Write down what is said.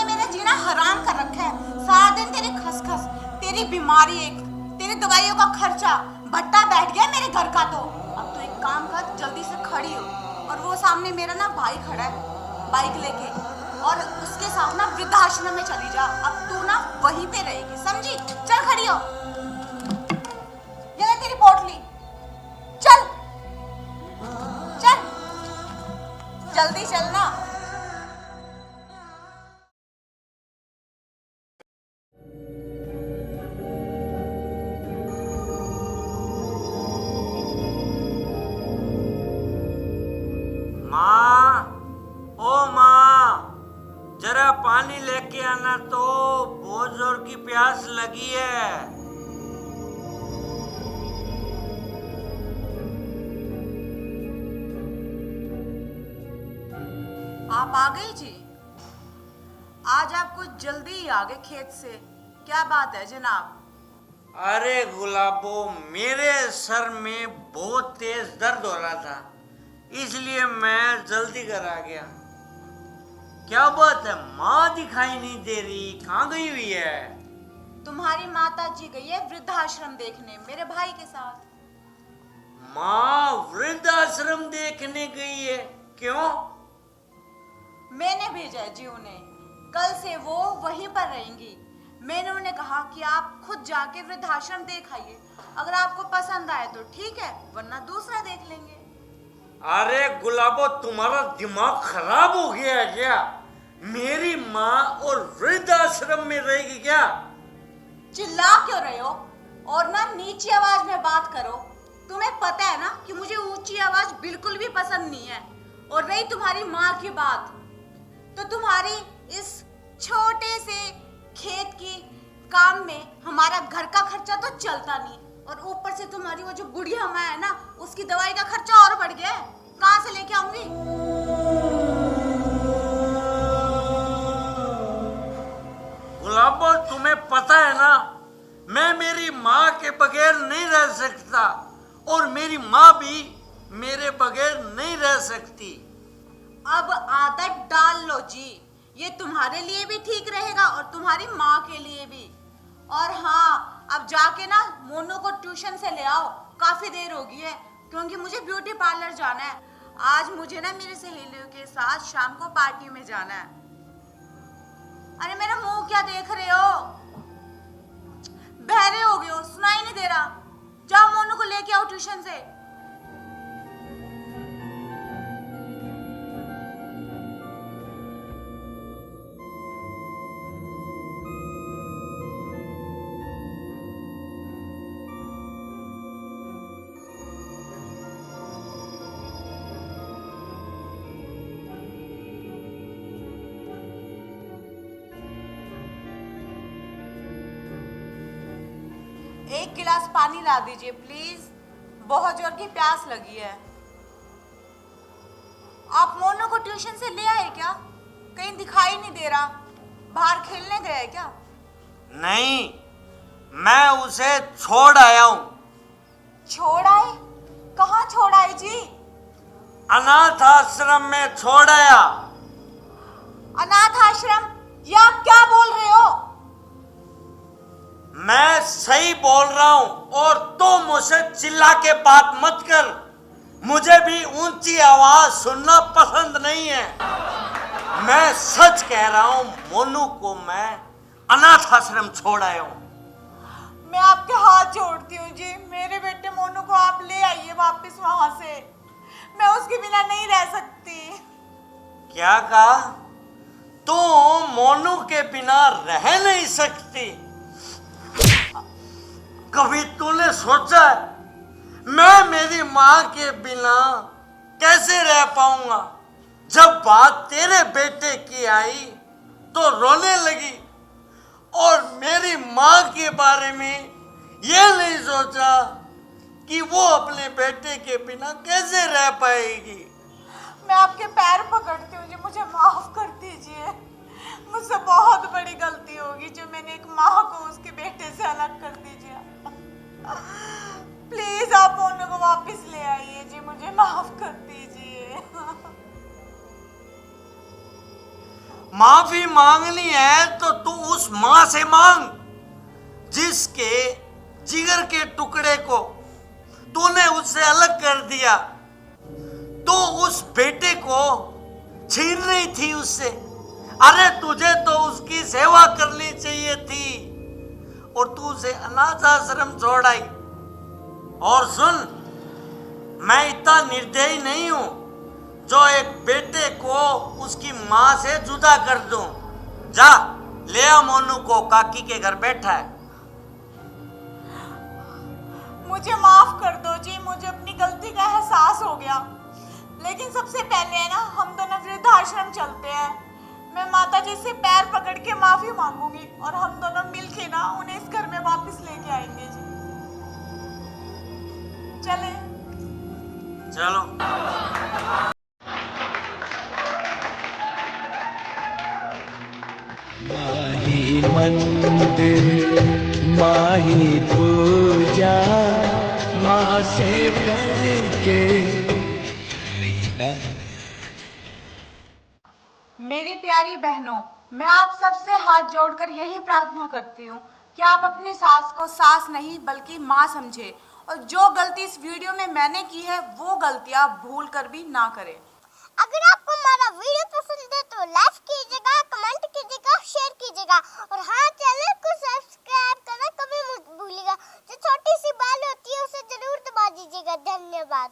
तूने मेरा जीना हराम कर रखा है। सारा दिन तेरी खसखस, तेरी बीमारी, एक तेरी दवाइयों का खर्चा भट्टा बैठ गया मेरे घर का। तो अब तू एक काम कर, जल्दी से खड़ी हो और वो सामने मेरा ना भाई खड़ा है बाइक लेके, और उसके साथ ना वृद्धाश्रम में चली जा। अब तू ना वहीं पे रहेगी, समझी? चल खड़ी हो, ये ले तेरी पोटली, चल चल जल्दी चलना। माँ, ओ माँ, जरा पानी लेके आना, तो बहुत जोर की प्यास लगी है। आप आ गई जी? आज आप कुछ जल्दी ही आ गए खेत से, क्या बात है जनाब? अरे गुलाबो, मेरे सर में बहुत तेज दर्द हो रहा था, इसलिए मैं जल्दी कर आ गया। क्या बात है, माँ दिखाई नहीं दे रही, कहाँ गई हुई है? तुम्हारी माता जी गई है वृद्धाश्रम देखने मेरे भाई के साथ। माँ वृद्धाश्रम देखने गई है? क्यों? मैंने भेजा है जी उन्हें, कल से वो वहीं पर रहेंगी। मैंने उन्हें कहा कि आप खुद जाके वृद्धाश्रम देख आइए, अगर आपको पसंद आए तो ठीक है, वरना दूसरा देख लेंगे। अरे गुलाबो, तुम्हारा दिमाग खराब हो गया है क्या? मेरी माँ और वृद्धाश्रम में रहेगी क्या? चिल्ला क्यों रहे हो? और ना नीची आवाज में बात करो। तुम्हें पता है ना कि मुझे ऊंची आवाज बिल्कुल भी पसंद नहीं है। और रही तुम्हारी माँ की बात, तो तुम्हारी इस छोटे से खेत की काम में हमारा घर का खर्चा तो चलता नहीं, और ऊपर से तुम्हारी वो जो बुढ़िया माँ है ना, उसकी दवाई का खर्चा और बढ़ गया है। कहाँ से लेके आऊंगी? गुलाबो, तुम्हें पता है ना, मैं मेरी माँ के बगैर नहीं रह सकता, और मेरी माँ भी मेरे बगैर नहीं रह सकती। अब आदत डाल लो जी, ये तुम्हारे लिए भी ठीक रहेगा और तुम्हारी माँ के लिए भी। और हाँ, अब जाके ना मोनू को ट्यूशन से ले आओ, काफी देर हो गई है, क्योंकि मुझे ब्यूटी पार्लर जाना है। आज मुझे ना मेरी सहेलियों के साथ शाम को पार्टी में जाना है। अरे मेरा मुंह क्या देख रहे हो? बहरे हो गए हो, सुनाई नहीं दे रहा? जाओ मोनू को लेके आओ ट्यूशन से। एक गिलास पानी ला दीजिए प्लीज, बहुत जोर की प्यास लगी है। आप मोनू को ट्यूशन से ले आए क्या? कहीं दिखाई नहीं दे रहा, बाहर खेलने गए क्या? नहीं, मैं उसे छोड़ आया हूँ। छोड़ आए? कहाँ छोड़ आए जी? अनाथ आश्रम में छोड़ आया। अनाथ आश्रम? ये आप क्या बोल रहे हो? मैं सही बोल रहा हूँ, और तो मुझसे चिल्ला के बात मत कर। मुझे भी ऊंची आवाज सुनना पसंद नहीं है। मैं सच कह रहा हूँ, मोनू को मैं अनाथ आश्रम छोड़ आया हूँ। मैं आपके हाथ जोड़ती हूँ जी, मेरे बेटे मोनू को आप ले आइए वापस वहां से, मैं उसके बिना नहीं रह सकती। क्या कहा? तू मोनू के बिना रह नहीं सकती? कभी तूने सोचा है मैं मेरी माँ के बिना कैसे रह पाऊंगा? जब बात तेरे बेटे की आई तो रोने लगी, और मेरी माँ के बारे में ये नहीं सोचा कि वो अपने बेटे के बिना कैसे रह पाएगी। मैं आपके पैर पकड़ती हूँ जी, मुझे माफ कर दीजिए। मुझसे बहुत बड़ी गलती होगी जो मैंने एक माँ को उसके बेटे से अलग कर दीजिए। प्लीज आप मोनू को वापस ले आइए जी, मुझे माफ कर दीजिए। माफी मांगनी है तो तू उस मां से मांग जिसके जिगर के टुकड़े को तूने उससे अलग कर दिया। तो उस बेटे को छीन रही थी उससे। अरे तुझे तो उसकी सेवा करनी चाहिए थी और तू उसे अनाथ आश्रम छोड़ाई। और सुन, मैं इतना निर्दयी नहीं हूं जो एक बेटे को उसकी मां से जुदा कर दूं। जा ले आ मोनू को, काकी के घर बैठा है। मुझे माफ कर दो जी, मुझे अपनी गलती का एहसास हो गया। लेकिन सबसे पहले है ना, हम दोनों वृद्धाश्रम चलते हैं। मैं माता जी से पैर पकड़ के माफी मांगूंगी और हम दोनों मिलके ना उन्हें इस घर में वापस लेके आएंगे जी। चले। चलो। माही मंदिर माही पूजा माँ से करके। मेरी प्यारी बहनों, मैं आप सबसे हाथ जोड़कर यही प्रार्थना करती हूँ कि आप अपनी सास को सास नहीं बल्कि माँ समझे और जो गलती इस वीडियो में मैंने की है वो गलतियाँ भूल कर भी ना करें। अगर आपको हमारा वीडियो पसंद है तो लाइक कीजिएगा, कमेंट कीजिएगा, शेयर कीजिएगा और हाँ, चैनल को सब्सक्राइब करना कभी मत भूलिएगा। जो छोटी सी बेल होती है उसे जरूर दबा दीजिएगा। धन्यवाद।